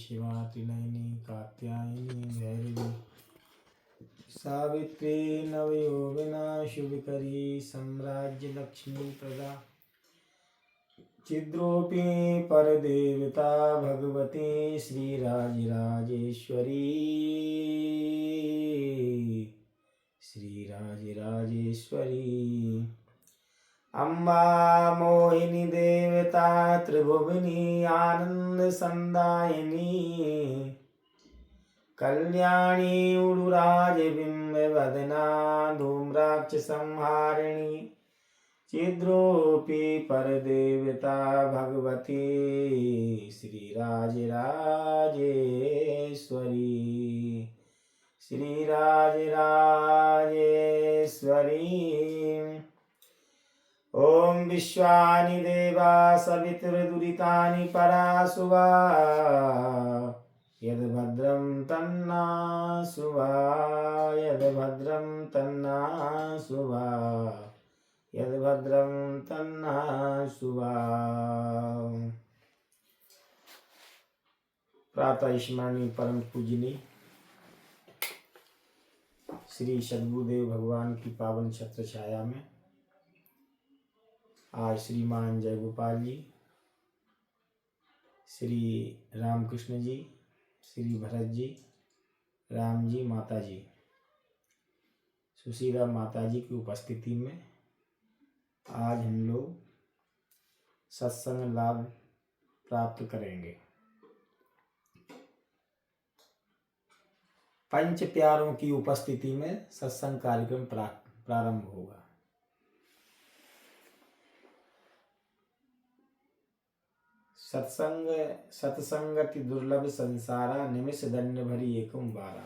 शिवा त्रिनयनी कात्यायनी भैरवी सावित्री नवयोगिना शुभकरी साम्राज्य लक्ष्मी प्रदा चिद्रूपी परदेवता भगवती श्रीराजराजेश्वरी अम्बा मोहिनी देवता त्रिभुवनी आनंद संदायिनी कल्याणी उडुराज बिंब वदना धूम्राक्ष संहारिणी चिद्रूपी परदेवता भगवती श्रीराजराजेश्वरी ओम विश्वानि देवा सवितुर्दुरितानि परासुवा यद्भद्रं तन्नासुवा यद्भद्रं तन्नासुवा यद्भद्रं तन्नासुवा। प्रातः स्मरणीय परम पूजनीय श्री सद्गुरुदेव भगवान की पावन छत्र छाया में आज श्रीमान जय गोपाल जी, श्री रामकृष्ण जी, श्री भरत जी, राम जी, माता जी, सुशीला माता जी की उपस्थिति में आज हम लोग सत्संग लाभ प्राप्त करेंगे। पंच प्यारों की उपस्थिति में सत्संग कार्यक्रम प्रारंभ होगा। सत्संग सत्संगति दुर्लभ संसारा निमिष दंड भरी एकम बारा।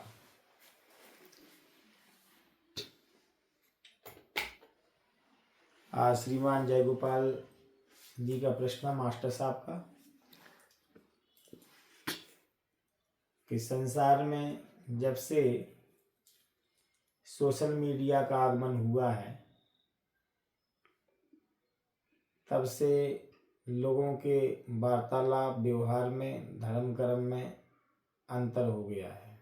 आज श्रीमान जय गोपाल जी का प्रश्न मास्टर साहब का कि संसार में जब से सोशल मीडिया का आगमन हुआ है तब से लोगों के वार्तालाप व्यवहार में धर्म कर्म में अंतर हो गया है।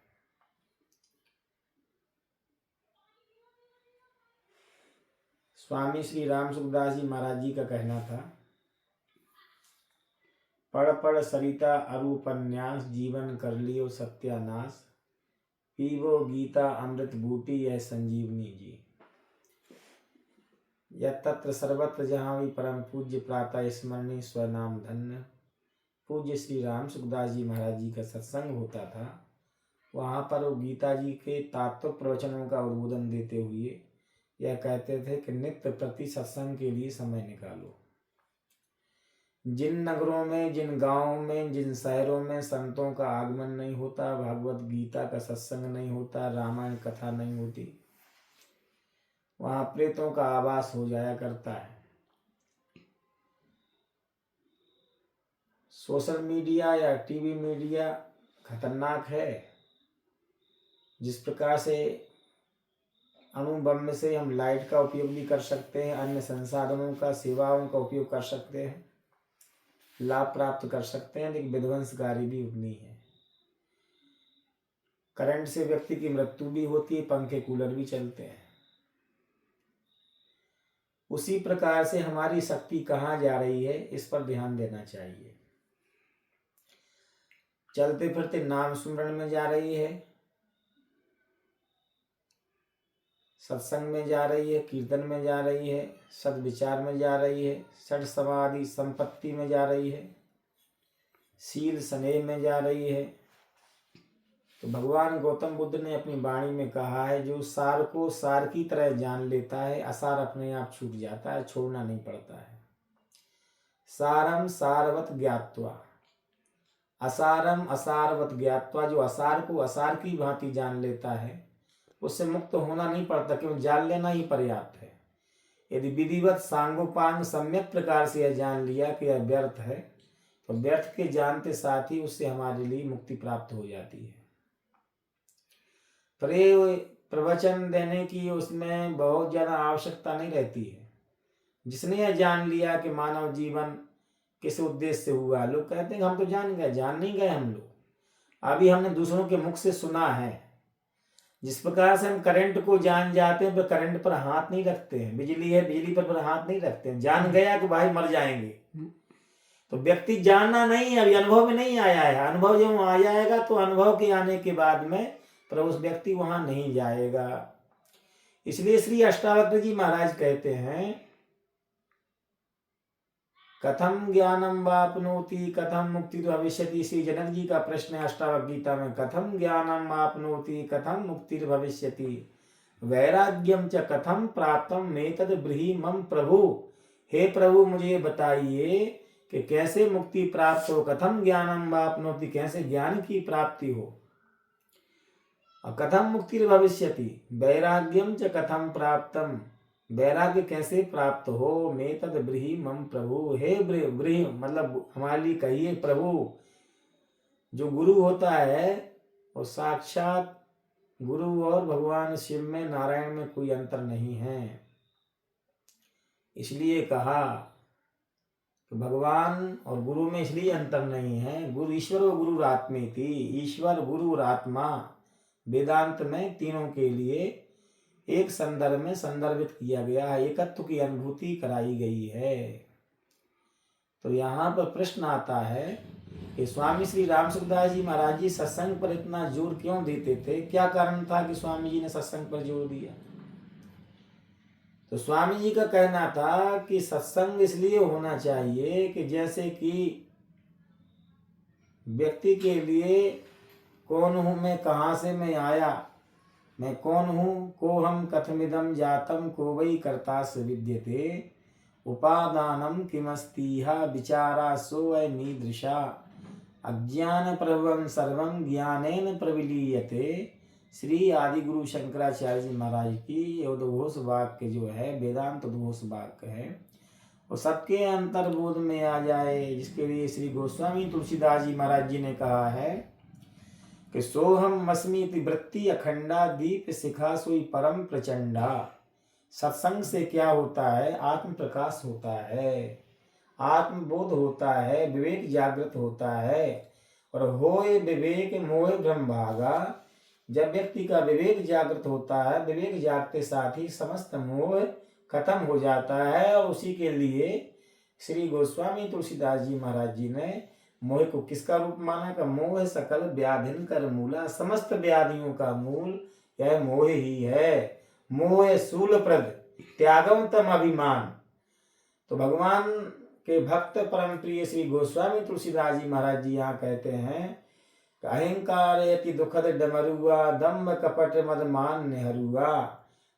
स्वामी श्री राम सुखदास जी महाराज जी का कहना था, पढ़ पढ़ सरिता अरूपन्यास जीवन कर लियो सत्यानाश पीवो गीता अमृत बूटी यह संजीवनी जी। यत्र सर्वत्र जहाँ भी परम पूज्य प्रातः स्मरणीय स्वनाम धन्य पूज्य श्री राम सुखदास जी महाराज जी का सत्संग होता था, वहाँ पर वो गीता जी के तात्व प्रवचनों का उद्बोधन देते हुए यह कहते थे कि नित्य प्रति सत्संग के लिए समय निकालो। जिन नगरों में, जिन गांवों में, जिन शहरों में संतों का आगमन नहीं होता, भागवत गीता का सत्संग नहीं होता, रामायण कथा नहीं होती, वहां प्रेतों का आवास हो जाया करता है। सोशल मीडिया या टीवी मीडिया खतरनाक है। जिस प्रकार से अणुबम से हम लाइट का उपयोग भी कर सकते हैं, अन्य संसाधनों का, सेवाओं का उपयोग कर सकते हैं, लाभ प्राप्त कर सकते हैं, लेकिन विध्वंसकारी भी उतनी है। करंट से व्यक्ति की मृत्यु भी होती है, पंखे कूलर भी चलते हैं। उसी प्रकार से हमारी शक्ति कहाँ जा रही है, इस पर ध्यान देना चाहिए। चलते फिरते नाम सुमरण में जा रही है, सत्संग में जा रही है, कीर्तन में जा रही है, सद्विचार में जा रही है, षड समाधि संपत्ति में जा रही है, शील स्नेह में जा रही है। तो भगवान गौतम बुद्ध ने अपनी वाणी में कहा है, जो सार को सार की तरह जान लेता है, असार अपने आप छूट जाता है, छोड़ना नहीं पड़ता है। सारम सारवत ज्ञात्वा असारम असारवत ज्ञात्वा, जो असार को असार की भांति जान लेता है उससे मुक्त होना नहीं पड़ता, क्यों? जान लेना ही पर्याप्त है। यदि विधिवत सांगोपांग सम्यक प्रकार से यह जान लिया कि यह व्यर्थ है, तो व्यर्थ के जानते साथ ही उससे हमारे लिए मुक्ति प्राप्त हो जाती है। प्रवचन देने की उसमें बहुत ज्यादा आवश्यकता नहीं रहती है। जिसने यह जान लिया कि मानव जीवन किस उद्देश्य से हुआ, लोग कहते हैं हम तो जान गए, जान नहीं गए हम लोग। अभी हमने दूसरों के मुख से सुना है। जिस प्रकार से हम करंट को जान जाते हैं, पर करंट पर हाथ नहीं रखते हैं। बिजली है, बिजली पर हाथ नहीं रखते हैं। जान गया कि भाई मर जाएंगे, तो व्यक्ति जानना नहीं, अभी अनुभव में नहीं आया है। अनुभव जब आ जाएगा तो अनुभव के आने के बाद में पर उस व्यक्ति वहां नहीं जाएगा। इसलिए श्री अष्टावक्र जी महाराज कहते हैं, कथम ज्ञानम वापनोति कथम मुक्ति भविष्यति। श्री जनक जी का प्रश्न है अष्टावक्र गीता में, कथम ज्ञानम वापनोति कथम मुक्ति भविष्यति वैराग्यम च कथम प्राप्तम मेतद ब्रीहि मम प्रभु। हे प्रभु, मुझे बताइए कि कैसे मुक्ति प्राप्त हो। कथम ज्ञानम वापनोति, कैसे ज्ञान की प्राप्ति हो। और कथम मुक्ति भविष्यति वैराग्यम च कथम प्राप्तम, वैराग्य कैसे प्राप्त हो। मैं तद ब्रीहि मम प्रभु, हे ब्रीहि मतलब हमारे लिए कहिए प्रभु। जो गुरु होता है वो साक्षात गुरु और भगवान शिव में, नारायण में कोई अंतर नहीं है। इसलिए कहा कि भगवान और गुरु में इसलिए अंतर नहीं है। गुरु ईश्वर और गुरु आत्मेति, ईश्वर गुरु और आत्मा वेदांत में तीनों के लिए एक संदर्भ में संदर्भित किया गया है, एकत्व की अनुभूति कराई गई है। तो यहाँ पर प्रश्न आता है कि स्वामी श्री राम सुखदास जी महाराज जी सत्संग पर इतना जोर क्यों देते थे, क्या कारण था कि स्वामी जी ने सत्संग पर जोर दिया। तो स्वामी जी का कहना था कि सत्संग इसलिए होना चाहिए कि जैसे कि व्यक्ति के लिए कौन हूं मैं, कहाँ से मैं आया, मैं कौन हूँ, को हम कथमिदम जातम को वै कर्तास विद्यते उपादानम किमस्तीहा विचारा सो नीदृशा अज्ञान प्रभवम सर्वम ज्ञानेन प्रविलीयते। श्री आदि गुरु शंकराचार्य जी महाराज की उद्घोष वाक्य जो है, वेदांत उद्घोष वाक्य है, वो सबके अंतर्बोध में आ जाए, जिसके लिए श्री गोस्वामी तुलसीदास जी महाराज जी ने कहा है कि सोहम अस्मीति वृत्ति अखंडा दीप शिखा सोई परम प्रचंडा। सत्संग से क्या होता है, आत्म प्रकाश होता है, आत्मबोध होता है, विवेक जागृत होता है। और होए विवेक मोह ब्रह्म भागा, जब व्यक्ति का विवेक जागृत होता है, विवेक जागते साथ ही समस्त मोह खत्म हो जाता है। और उसी के लिए श्री गोस्वामी तुलसीदास जी महाराज जी ने मोह को किसका रूप माना का, मोह सकल व्याधिन कर मूला, समस्त व्याधियों का मूल यह मोह ही है। मोह सूल प्रद त्यागम तम अभिमान। तो भगवान के भक्त परम प्रिय श्री गोस्वामी तुलसीदास जी महाराज जी यहाँ कहते हैं, अहंकार यति दुखद डमरुआ दम्भ कपट मद मान नेहरूआ।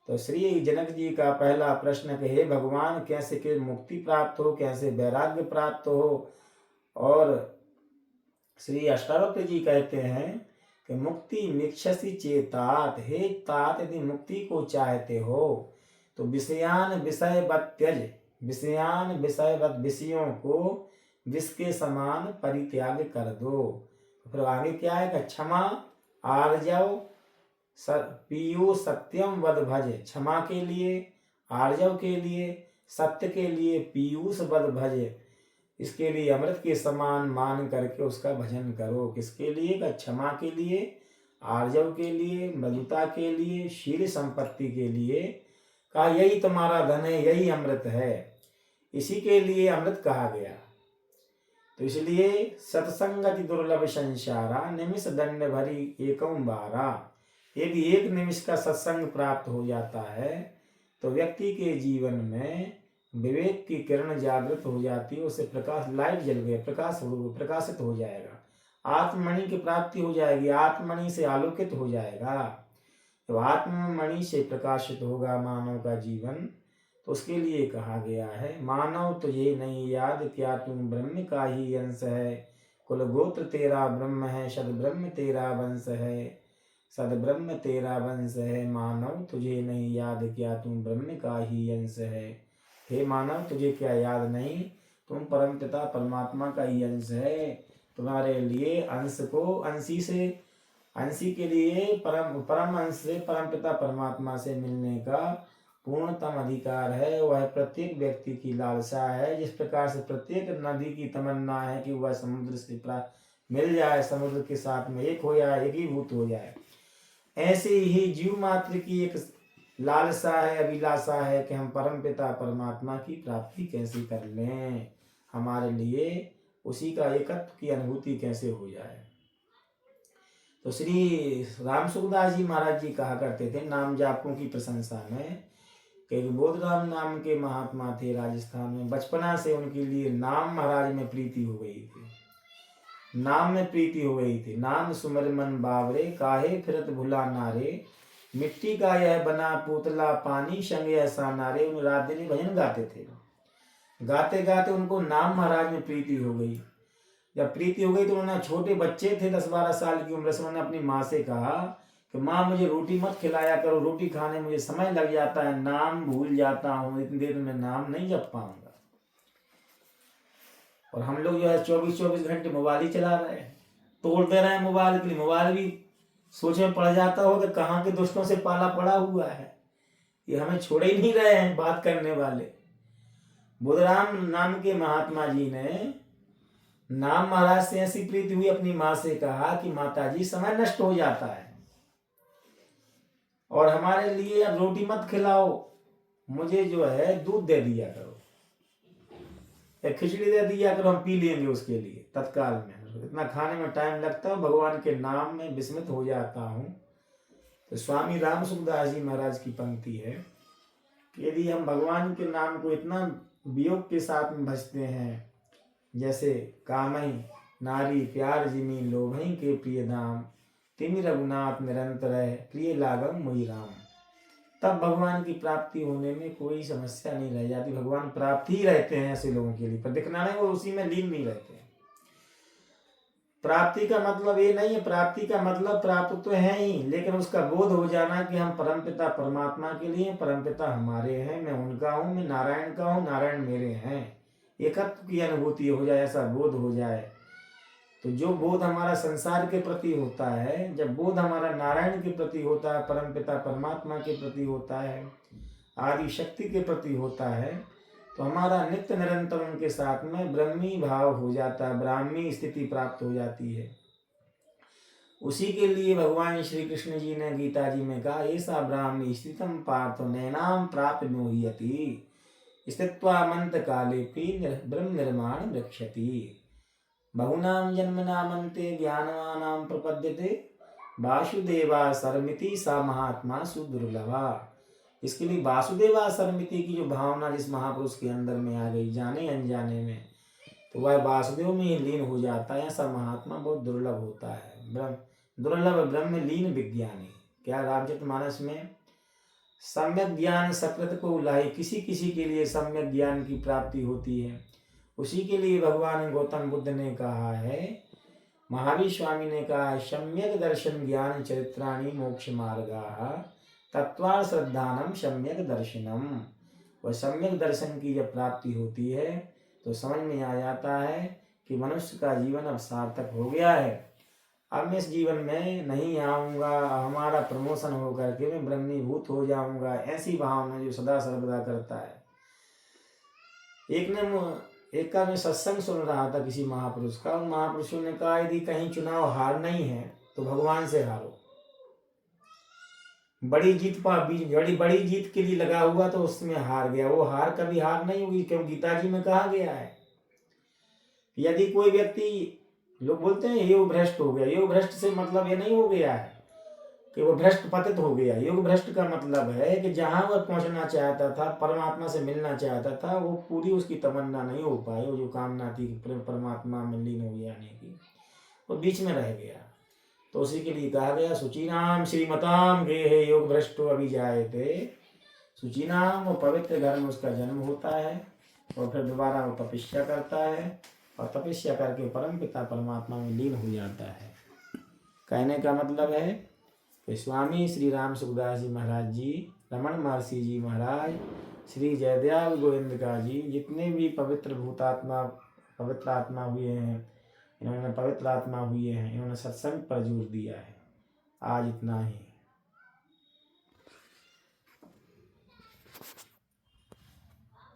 तो श्री जनक जी का पहला प्रश्न कि हे भगवान, कैसे के मुक्ति प्राप्त हो, कैसे वैराग्य प्राप्त हो। और श्री अष्टावक्र जी कहते हैं कि मुक्ति निक्षसी चेतात, हे तात यदि मुक्ति को चाहते हो तो विषयान विषय बत त्यज, विषयान विषय बत विषयों को विष के समान परित्याग कर दो। फिर आगे क्या है कि क्षमा आर्जव पियो सत्यम वद भज, क्षमा के लिए, आर्जव के लिए, सत्य के लिए, पीयूष वद भज, इसके लिए अमृत के समान मान करके उसका भजन करो। किसके लिए का, क्षमा के लिए, आर्जव के लिए, मृदुता के लिए, शील संपत्ति के लिए। कहा यही तुम्हारा धन है, यही अमृत है, इसी के लिए अमृत कहा गया। तो इसलिए सत्संगति दुर्लभ संसारा निमिष दंड भरी एकम बारा। यदि एक निमिष का सत्संग प्राप्त हो जाता है तो व्यक्ति के जीवन में विवेक की किरण जागृत हो जाती है, उसे प्रकाश, लाइट जल गया, प्रकाशित हो जाएगा, आत्ममणि की प्राप्ति हो जाएगी, आत्ममणि से आलोकित हो जाएगा। तो आत्ममणि से प्रकाशित होगा मानव का जीवन, तो उसके लिए कहा गया है, मानव तुझे नहीं याद क्या तुम ब्रह्म का ही अंश है, कुल गोत्र तेरा ब्रह्म है, सद ब्रह्म तेरा वंश है, सद ब्रह्म तेरा वंश है, मानव तुझे नहीं याद क्या तुम ब्रह्म का ही अंश है। हे मानव, तुझे क्या याद नहीं, तुम परम पिता परमात्मा का ही अंश है। तुम्हारे लिए अंश को अंशी से, अंशी के लिए परम अंश से, परम पिता परमात्मा से मिलने का पूर्णतम अधिकार है। वह प्रत्येक व्यक्ति की लालसा है। जिस प्रकार से प्रत्येक नदी की तमन्ना है कि वह समुद्र से मिल जाए, समुद्र के साथ में एक हो जाए, एकीभूत हो जाए। ऐसे ही जीव मात्र की एक लालसा है, अभिलाषा है कि हम परमपिता परमात्मा की प्राप्ति कैसे कर लें, हमारे लिए उसी का एकत्व की अनुभूति कैसे हो जाए। तो श्री राम सुखदास जी महाराज जी कहा करते थे नाम जापों की प्रशंसा में कि बोधराम नाम के महात्मा थे राजस्थान में। बचपना से उनके लिए नाम महाराज में प्रीति हो गई थी, नाम में प्रीति हो गई थी। नाम सुमर मन बावरे, काहे फिरत भुला नारे, मिट्टी का यह बना पुतला, पानी संग ऐसा नारे। उन रात दिन भजन गाते थे, गाते गाते उनको नाम महाराज में प्रीति हो गई। जब प्रीति हो गई तो उन्होंने, छोटे बच्चे थे 10-12 साल की उम्र से, उन्होंने अपनी माँ से कहा कि माँ मुझे रोटी मत खिलाया करो, रोटी खाने मुझे समय लग जाता है, नाम भूल जाता हूँ, इतनी देर में नाम नहीं जप पाऊंगा। और हम लोग जो है 24-24 घंटे मोबाइल ही चला रहे हैं, तोड़ दे रहे हैं मोबाइल के लिए। मोबाइल भी सोच में पड़ जाता हो कि कहाँ के दुष्टों से पाला पड़ा हुआ है, ये हमें छोड़ ही नहीं रहे हैं बात करने वाले। बुधराम नाम के महात्मा जी ने नाम महाराज से ऐसी प्रीति हुई, अपनी माँ से कहा कि माता जी समय नष्ट हो जाता है और हमारे लिए अब रोटी मत खिलाओ, मुझे जो है दूध दे दिया करो या खिचड़ी दे दिया करो, हम पी लेंगे उसके लिए तत्काल में। इतना खाने में टाइम लगता है, भगवान के नाम में विस्मित हो जाता हूँ। तो स्वामी राम सुखदास जी महाराज की पंक्ति है कि यदि हम भगवान के नाम को इतना वियोग के साथ में भजते हैं, जैसे कामई नारी प्यार जिमी लोभई के प्रिय दाम, तिमि रघुनाथ निरंतर है प्रिय लागम मोहि राम, तब भगवान की प्राप्ति होने में कोई समस्या नहीं रह जाती। भगवान प्राप्त ही रहते हैं ऐसे लोगों के लिए, पर दिखना नहीं, वो उसी में लीन नहीं रहते। प्राप्ति का मतलब ये नहीं है, प्राप्ति का मतलब प्राप्त तो है ही, लेकिन उसका बोध हो जाना कि हम परमपिता परमात्मा के लिए, परमपिता हमारे हैं, मैं उनका हूँ, मैं नारायण का हूँ, नारायण मेरे हैं, एकत्व की अनुभूति हो जाए, ऐसा बोध हो जाए। तो जो बोध हमारा संसार के प्रति होता है, जब बोध हमारा नारायण के प्रति होता है, परमपिता परमात्मा के प्रति होता है, आदि शक्ति के प्रति होता है, तो हमारा नित्य निरंतर उनके साथ में ब्रह्मी भाव हो जाता है, ब्राह्मी स्थिति प्राप्त हो जाती है। उसी के लिए भगवान श्री कृष्ण जी ने गीता जी में कहा, ऐसा ब्राह्मी स्थितम पार्थ नैनाम प्राप्त मोहयति, स्थित्वा मंत काले ब्रह्म निर्माण रक्षति, बहुनाम जन्मनामन्ते ज्ञानवानां प्रपद्यते, वासुदेवा सर्मिति सा महात्मा सुदुर्लभा। इसके लिए वासुदेवा सर्मिति की जो भावना जिस महापुरुष के अंदर में आ गई, जाने अनजाने में, तो वह वासुदेव में ही लीन हो जाता है। ऐसा महात्मा बहुत दुर्लभ होता है। दुर्लभ ब्रह्म लीन विज्ञानी। क्या रामचरितमानस में सम्यक ज्ञान सकृत को उलाही, किसी किसी के लिए सम्यक ज्ञान की प्राप्ति होती है। उसी के लिए भगवान गौतम बुद्ध ने कहा है, महावीर स्वामी ने कहा है, सम्यक दर्शन ज्ञान चरित्राणि मोक्ष मार्गा तत्वा श्रद्धानम सम्यक दर्शनम। वह सम्यक दर्शन की जब प्राप्ति होती है तो समझ में आ जाता है कि मनुष्य का जीवन अब सार्थक हो गया है, अब मैं इस जीवन में नहीं आऊँगा, हमारा प्रमोशन होकर के मैं ब्रह्मीभूत हो जाऊँगा, ऐसी भावना जो सदा सर्वदा करता है। एक का मैं सत्संग सुन रहा था किसी महापुरुष का, उन महापुरुषों ने कहा यदि कहीं चुनाव हारना ही है तो भगवान से हारो। बड़ी जीत के लिए लगा हुआ तो उसमें हार गया, वो हार कभी हार नहीं होगी, क्योंकि गीता जी में कहा गया है यदि कोई व्यक्ति, लोग बोलते हैं योग भ्रष्ट हो गया, योग भ्रष्ट से मतलब ये नहीं हो गया है कि वो भ्रष्ट पतित हो गया। योग भ्रष्ट का मतलब है कि जहां वह पहुंचना चाहता था, परमात्मा से मिलना चाहता था, वो पूरी उसकी तमन्ना नहीं हो पाई। वो जो कामना थी परमात्मा में लीन हो जाने की, वो बीच में रह गया। तो उसी के लिए कहा गया, सुचीनाम श्रीमताम गेहे योग भ्रष्टो अभिजायते। सुचीनाम, वो पवित्र घर में उसका जन्म होता है और फिर दोबारा वो तपस्या करता है और तपस्या करके परमपिता परमात्मा में लीन हो जाता है। कहने का मतलब है कि स्वामी श्री राम सुखदास जी महाराज जी, रमन महर्षि जी महाराज, श्री जयदयाल गोविंद जी, जितने भी पवित्र आत्मा हुए हैं, इन्होंने पवित्र आत्मा हुए हैं, इन्होंने सत्संग पर जोर दिया है। आज इतना ही।